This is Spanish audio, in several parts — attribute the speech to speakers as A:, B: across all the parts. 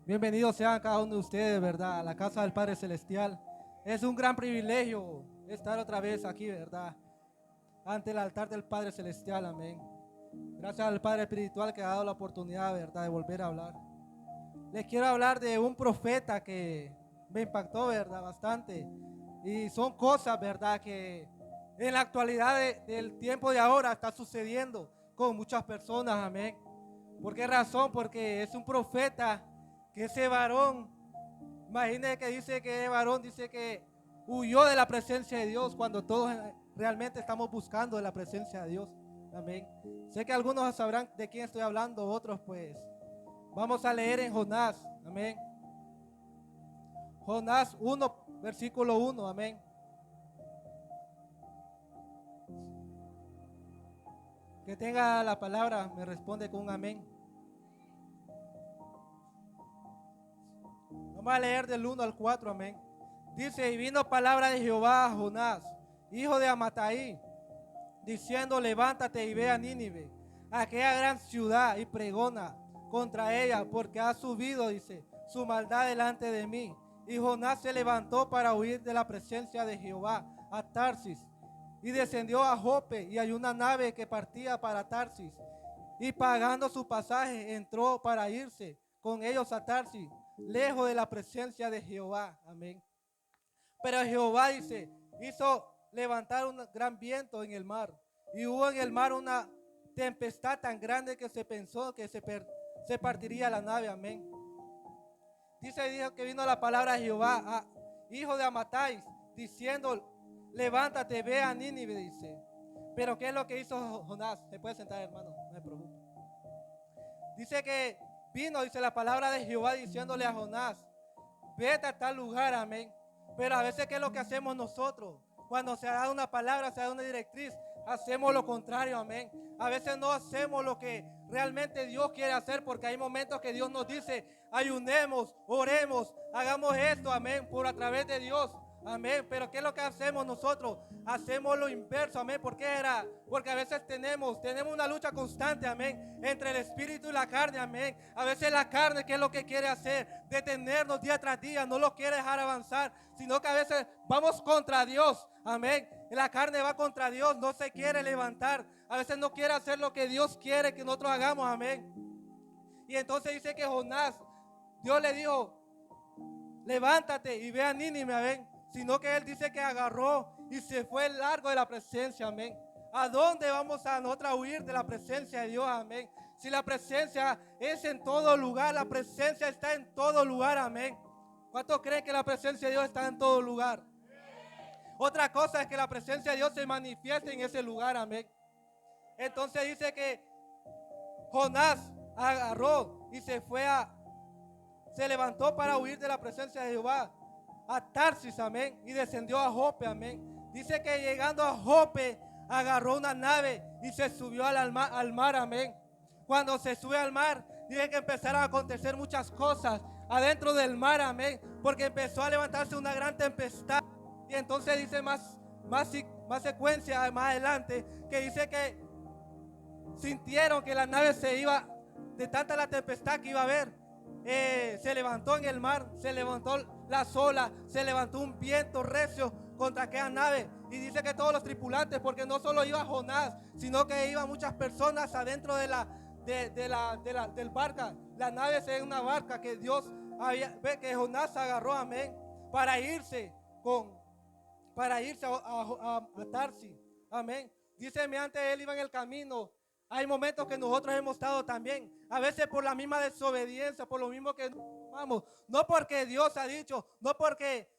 A: Bienvenidos sean cada uno de ustedes, ¿verdad? A la casa del Padre Celestial. Es un gran privilegio estar otra vez aquí, ¿verdad? Ante el altar del Padre Celestial, amén. Gracias al Padre Espiritual que ha dado la oportunidad, ¿verdad?, de volver a hablar. Les quiero hablar de un profeta que me impactó, ¿verdad?, bastante. Y son cosas, ¿verdad?, que en la actualidad del tiempo de ahora está sucediendo con muchas personas, amén. ¿Por qué razón? Porque es un profeta que ese varón, imagínense que dice que el varón dice que huyó de la presencia de Dios cuando todos realmente estamos buscando la presencia de Dios. Amén. Sé que algunos sabrán de quién estoy hablando, otros pues. Vamos a leer en Jonás. Amén. Jonás 1, versículo 1. Amén. Que tenga la palabra, me responde con un amén. Vamos a leer del 1 al 4, amén. Dice, y vino palabra de Jehová a Jonás, hijo de Amatai, diciendo, levántate y ve a Nínive, aquella gran ciudad, y pregona contra ella, porque ha subido, dice, su maldad delante de mí. Y Jonás se levantó para huir de la presencia de Jehová a Tarsis, y descendió a Jope, y hay una nave que partía para Tarsis, y pagando su pasaje entró para irse con ellos a Tarsis, lejos de la presencia de Jehová. Amén. Pero Jehová, dice, hizo levantar un gran viento en el mar, y hubo en el mar una tempestad tan grande que se pensó que se partiría la nave. Amén. Dijo que vino la palabra de Jehová a hijo de Amatai, diciendo, levántate, ve a Nínive, dice. Pero ¿qué es lo que hizo Jonás? Se puede sentar, hermano, no me preocupe. Dice que vino, dice la palabra de Jehová, diciéndole a Jonás, vete a tal lugar, amén. Pero a veces, ¿qué es lo que hacemos nosotros? Cuando se da una palabra, se da una directriz, hacemos lo contrario, amén. A veces no hacemos lo que realmente Dios quiere hacer, porque hay momentos que Dios nos dice, ayunemos, oremos, hagamos esto, amén, por a través de Dios. Amén, pero ¿qué es lo que hacemos nosotros? Hacemos lo inverso, amén. ¿Por qué era? Porque a veces tenemos una lucha constante, amén, entre el espíritu y la carne, amén. A veces la carne, ¿qué es lo que quiere hacer? Detenernos día tras día, no lo quiere dejar avanzar, sino que a veces vamos contra Dios, amén. La carne va contra Dios, no se quiere levantar, a veces no quiere hacer lo que Dios quiere que nosotros hagamos, amén. Y entonces dice que Jonás, Dios le dijo, levántate y ve a Nínive, amén. Sino que él dice que agarró y se fue largo de la presencia, amén. ¿A dónde vamos a nosotros huir de la presencia de Dios, amén? Si la presencia es en todo lugar, la presencia está en todo lugar, amén. ¿Cuántos creen que la presencia de Dios está en todo lugar? Otra cosa es que la presencia de Dios se manifieste en ese lugar, amén. Entonces dice que Jonás agarró y se levantó para huir de la presencia de Jehová a Tarsis, amén, y descendió a Jope, amén. Dice que llegando a Jope agarró una nave y se subió al mar, amén. Cuando se sube al mar, dice que empezaron a acontecer muchas cosas adentro del mar, amén, porque empezó a levantarse una gran tempestad. Y entonces dice más secuencia más adelante, que dice que sintieron que la nave se iba, de tanta la tempestad que iba a haber, se levantó en el mar, se levantó las olas, se levantó un viento recio contra aquella nave. Y dice que todos los tripulantes, porque no solo iba Jonás, sino que iban muchas personas adentro del barca. La nave es una barca que Dios ve que Jonás agarró, amén, para irse a Tarsis, amén. Dice, mediante él iba en el camino. Hay momentos que nosotros hemos estado también, a veces por la misma desobediencia, por lo mismo que vamos, no porque Dios ha dicho, no porque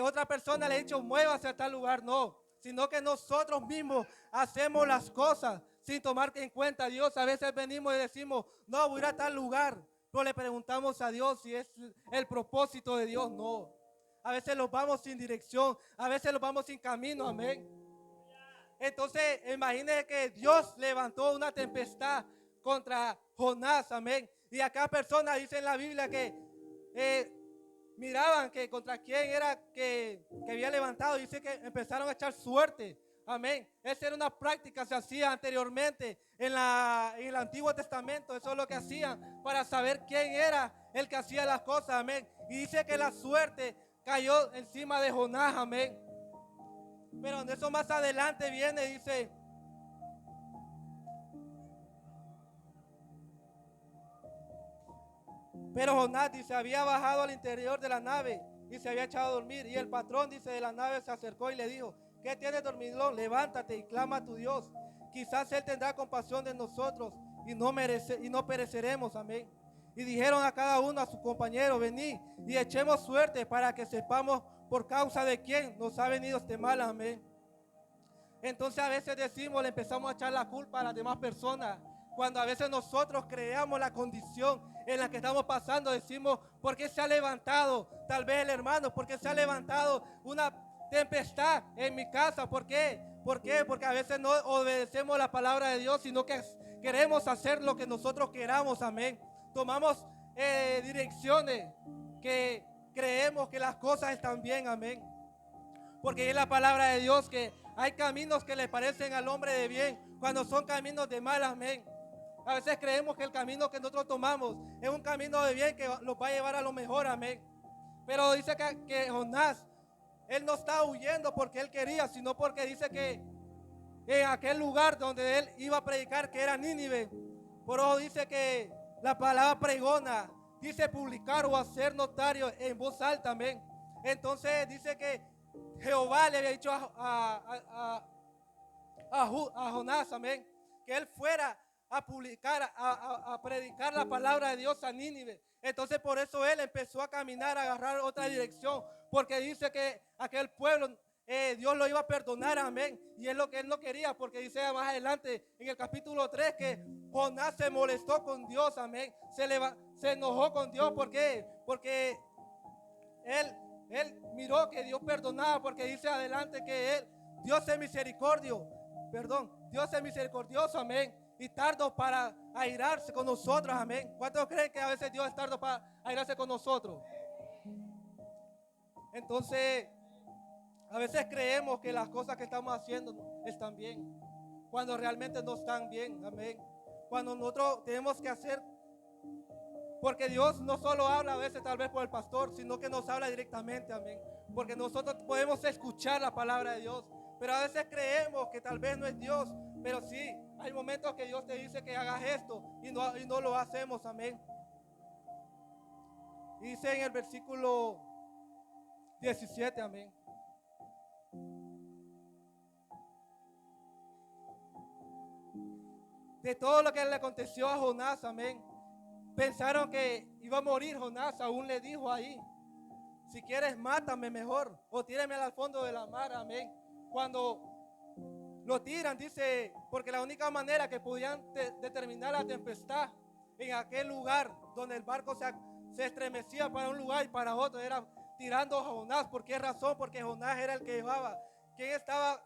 A: otra persona le ha dicho muévase a tal lugar, no, sino que nosotros mismos hacemos las cosas sin tomar en cuenta a Dios. A veces venimos y decimos, no, voy a ir a tal lugar, pero le preguntamos a Dios si es el propósito de Dios. No, a veces los vamos sin dirección, a veces los vamos sin camino, amén. Entonces, imagínense que Dios levantó una tempestad contra Jonás, amén. Y acá personas dicen en la Biblia que miraban que contra quién era que había levantado. Dice que empezaron a echar suerte Amén. Esa era una práctica que se hacía anteriormente en el Antiguo Testamento. Eso es lo que hacían para saber quién era el que hacía las cosas. Amén. Y dice que la suerte cayó encima de Jonás. Amén. Pero en eso más adelante viene, dice, pero Jonás, dice, había bajado al interior de la nave y se había echado a dormir. Y el patrón, dice, de la nave se acercó y le dijo: ¿qué tienes, dormilón? Levántate y clama a tu Dios. Quizás Él tendrá compasión de nosotros y no pereceremos. Amén. Y dijeron a cada uno a su compañero: venid y echemos suerte para que sepamos por causa de quién nos ha venido este mal. Amén. Entonces a veces decimos, le empezamos a echar la culpa a las demás personas, cuando a veces nosotros creamos la condición en la que estamos pasando. Decimos: ¿por qué se ha levantado tal vez el hermano? ¿Por qué se ha levantado una tempestad en mi casa? ¿Por qué? ¿Por qué? Porque a veces no obedecemos la palabra de Dios, sino que queremos hacer lo que nosotros queramos. Amén. Tomamos direcciones que creemos que las cosas están bien. Amén. Porque es la palabra de Dios que hay caminos que le parecen al hombre de bien cuando son caminos de mal. Amén. A veces creemos que el camino que nosotros tomamos es un camino de bien que nos va a llevar a lo mejor. Amén. Pero dice que Jonás, él no está huyendo porque él quería, sino porque dice que en aquel lugar donde él iba a predicar, que era Nínive, por eso dice que la palabra pregona, dice publicar o hacer notario en voz alta. Amén. Entonces dice que Jehová le había dicho a Jonás, amén, que él fuera a publicar, a predicar la palabra de Dios a Nínive. Entonces por eso él empezó a caminar, a agarrar otra dirección, porque dice que aquel pueblo Dios lo iba a perdonar. Amén. Y es lo que él no quería, porque dice más adelante en el capítulo 3 que Jonás se molestó con Dios. Amén. Se enojó con Dios. ¿Por qué? Porque él miró que Dios perdonaba, porque dice adelante que Dios es Dios es misericordioso. Amén. Y tardo para airarse con nosotros. Amén. ¿Cuántos creen que a veces Dios es tardo para airarse con nosotros? Entonces, a veces creemos que las cosas que estamos haciendo están bien, cuando realmente no están bien. Amén. Cuando nosotros tenemos que hacer, porque Dios no solo habla a veces tal vez por el pastor, sino que nos habla directamente. Amén. Porque nosotros podemos escuchar la palabra de Dios, pero a veces creemos que tal vez no es Dios, pero sí, hay momentos que Dios te dice que hagas esto y no lo hacemos. Amén. Dice en el versículo 17, amén. De todo lo que le aconteció a Jonás, amén. Pensaron que iba a morir Jonás, aún le dijo ahí: si quieres mátame mejor o tírame al fondo de la mar. Amén. Cuando lo tiran, dice, porque la única manera que podían determinar la tempestad en aquel lugar donde el barco se estremecía para un lugar y para otro era tirando a Jonás. ¿Por qué razón? Porque Jonás era el que llevaba. ¿Quién estaba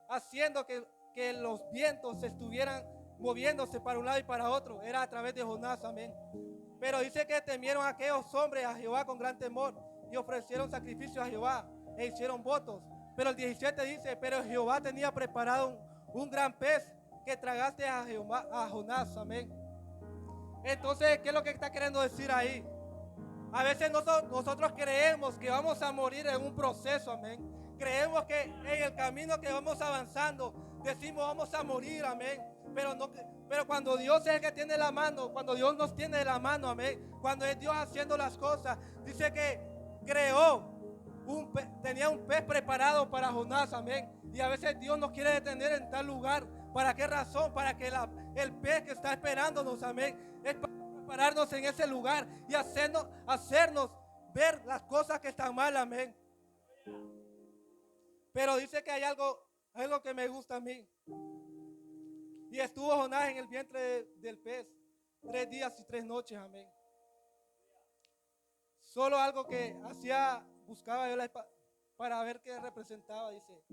A: haciendo que los vientos estuvieran moviéndose para un lado y para otro? Era a través de Jonás. Amén. Pero dice que temieron a aquellos hombres a Jehová con gran temor y ofrecieron sacrificios a Jehová e hicieron votos. Pero el 17 dice: pero Jehová tenía preparado un gran pez que tragaste a Jonás. Amén. Entonces, ¿qué es lo que está queriendo decir ahí? A veces nosotros creemos que vamos a morir en un proceso. Amén. Creemos que en el camino que vamos avanzando decimos vamos a morir. Amén. Pero cuando Dios es el que tiene la mano, cuando Dios nos tiene de la mano, amén, cuando es Dios haciendo las cosas, dice que tenía un pez preparado para Jonás. Amén. Y a veces Dios nos quiere detener en tal lugar. ¿Para qué razón? Para que el pez que está esperándonos, amén, es para prepararnos en ese lugar y hacernos ver las cosas que están mal. Amén. Pero dice que hay algo que me gusta a mí. Y estuvo Jonás en el vientre del pez 3 días y 3 noches. Amén. Solo algo que buscaba yo para ver qué representaba. Dice,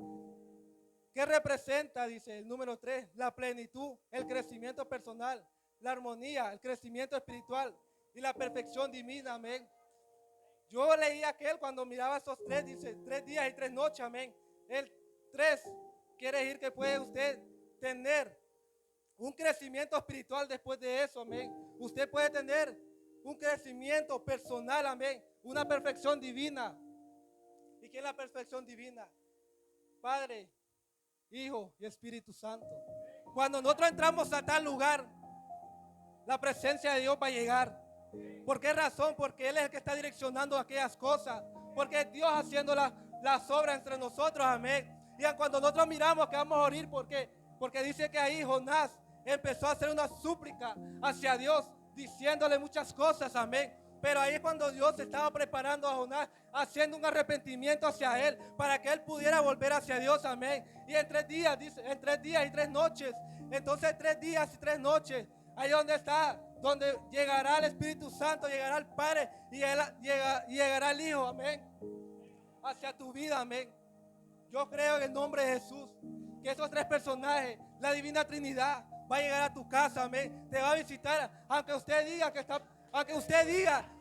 A: ¿qué representa? Dice el número 3, la plenitud, el crecimiento personal, la armonía, el crecimiento espiritual y la perfección divina. Amén. Yo leí aquel cuando miraba esos 3, dice 3 días y 3 noches. Amén. El 3 quiere decir que puede usted tener un crecimiento espiritual después de eso, amén. Usted puede tener un crecimiento personal, amén. Una perfección divina. ¿Y qué es la perfección divina? Padre, Hijo y Espíritu Santo. Cuando nosotros entramos a tal lugar, la presencia de Dios va a llegar. ¿Por qué razón? Porque Él es el que está direccionando aquellas cosas. Porque es Dios haciendo las obras entre nosotros, amén. Y cuando nosotros miramos que vamos a morir, porque dice que ahí Jonás empezó a hacer una súplica hacia Dios, diciéndole muchas cosas, amén. Pero ahí es cuando Dios estaba preparando a Jonás, haciendo un arrepentimiento hacia él, para que él pudiera volver hacia Dios, amén. Y en 3 días, dice, en 3 días y 3 noches, entonces 3 días y 3 noches, ahí donde está, donde llegará el Espíritu Santo, llegará el Padre y llegará el Hijo, amén, hacia tu vida, amén. Yo creo en el nombre de Jesús que esos 3 personajes, la Divina Trinidad, va a llegar a tu casa, amén. Te va a visitar, aunque usted diga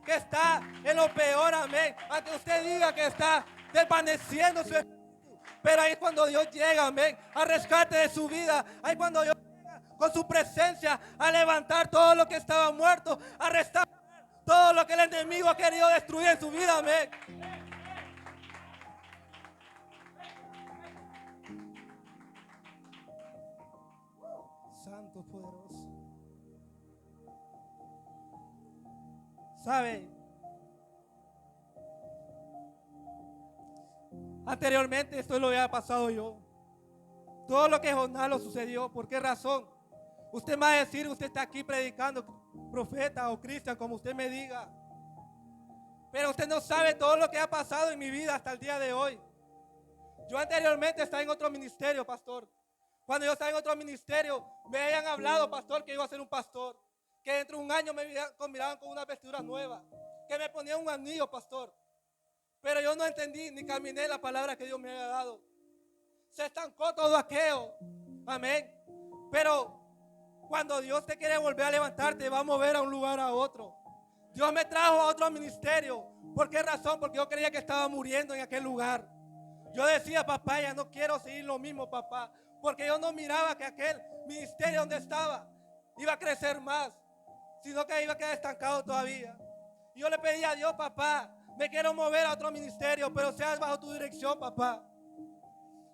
A: que está en lo peor, amén. Aunque usted diga que está desvaneciendo su espíritu. Pero ahí es cuando Dios llega, amén, a rescate de su vida. Ahí cuando Dios llega con su presencia a levantar todo lo que estaba muerto, a restaurar todo lo que el enemigo ha querido destruir en su vida, amén. Santo poderoso. ¿Sabe? Anteriormente esto lo había pasado yo. Todo lo que Jonás lo sucedió. ¿Por qué razón? Usted me va a decir, usted está aquí predicando, profeta o cristiano, como usted me diga. Pero usted no sabe todo lo que ha pasado en mi vida hasta el día de hoy. Yo anteriormente estaba en otro ministerio, pastor. Cuando yo estaba en otro ministerio, me habían hablado, pastor, que iba a ser un pastor. Que dentro de un año me miraban con una vestidura nueva. Que me ponían un anillo, pastor. Pero yo no entendí ni caminé la palabra que Dios me había dado. Se estancó todo aquello. Amén. Pero cuando Dios te quiere volver a levantar, te va a mover a un lugar a otro. Dios me trajo a otro ministerio. ¿Por qué razón? Porque yo creía que estaba muriendo en aquel lugar. Yo decía, papá, ya no quiero seguir lo mismo, papá. Porque yo no miraba que aquel ministerio donde estaba iba a crecer más, sino que iba a quedar estancado todavía. Y yo le pedía a Dios, papá, me quiero mover a otro ministerio, pero seas bajo tu dirección, papá.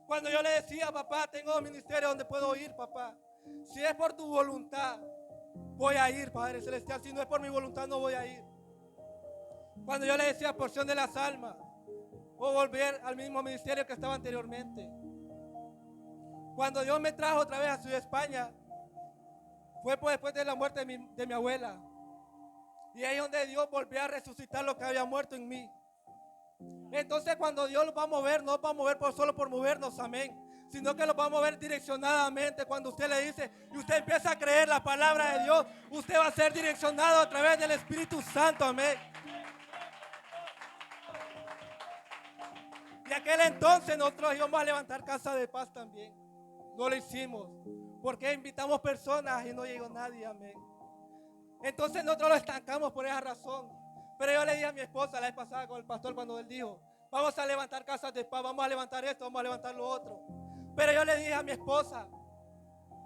A: Cuando yo le decía, papá, tengo 2 ministerios donde puedo ir, papá. Si es por tu voluntad, voy a ir, Padre Celestial. Si no es por mi voluntad, no voy a ir. Cuando yo le decía porción de las almas, o volver al mismo ministerio que estaba anteriormente. Cuando Dios me trajo otra vez a Ciudad España, fue después de la muerte de mi abuela. Y ahí es donde Dios volvió a resucitar lo que había muerto en mí. Entonces cuando Dios los va a mover, no va a mover solo por movernos, amén, sino que los va a mover direccionadamente. Cuando usted le dice y usted empieza a creer la palabra de Dios, usted va a ser direccionado a través del Espíritu Santo, amén. Y aquel entonces nosotros íbamos a levantar casa de paz también. No lo hicimos porque invitamos personas y no llegó nadie, amén. Entonces nosotros lo estancamos por esa razón. Pero yo le dije a mi esposa la vez pasada con el pastor cuando él dijo, vamos a levantar casas de paz, vamos a levantar esto, vamos a levantar lo otro. Pero yo le dije a mi esposa,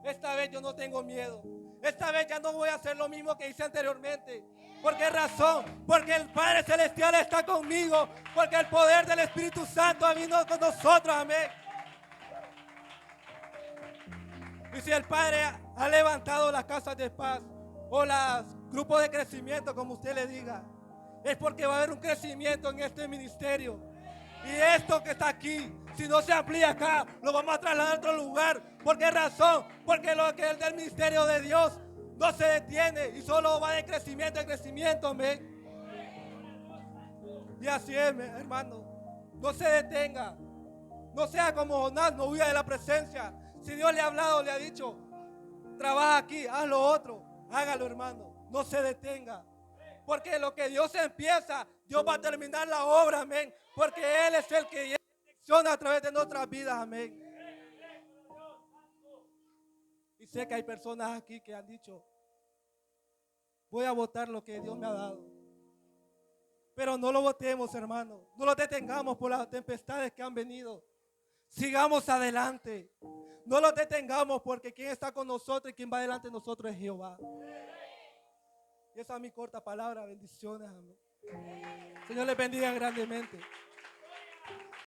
A: esta vez yo no tengo miedo. Esta vez ya no voy a hacer lo mismo que hice anteriormente. ¿Por qué razón? Porque el Padre Celestial está conmigo. Porque el poder del Espíritu Santo ha venido con nosotros, amén. Y si el Padre ha levantado las casas de paz o los grupos de crecimiento, como usted le diga, es porque va a haber un crecimiento en este ministerio. Y esto que está aquí, si no se amplía acá, lo vamos a trasladar a otro lugar. ¿Por qué razón? Porque lo que es del ministerio de Dios no se detiene y solo va de crecimiento en crecimiento, amén. Y así es, hermano. No se detenga. No sea como Jonás, no huya de la presencia. Si Dios le ha hablado, le ha dicho, trabaja aquí, haz lo otro, hágalo, hermano. No se detenga. Porque lo que Dios empieza, Dios va a terminar la obra, amén. Porque Él es el que direcciona a través de nuestras vidas, amén. Y sé que hay personas aquí que han dicho, voy a votar lo que Dios me ha dado. Pero no lo votemos, hermano. No lo detengamos por las tempestades que han venido. Sigamos adelante. No los detengamos porque quien está con nosotros y quien va delante de nosotros es Jehová. Y esa es mi corta palabra. Bendiciones. Amén. Señor les bendiga grandemente.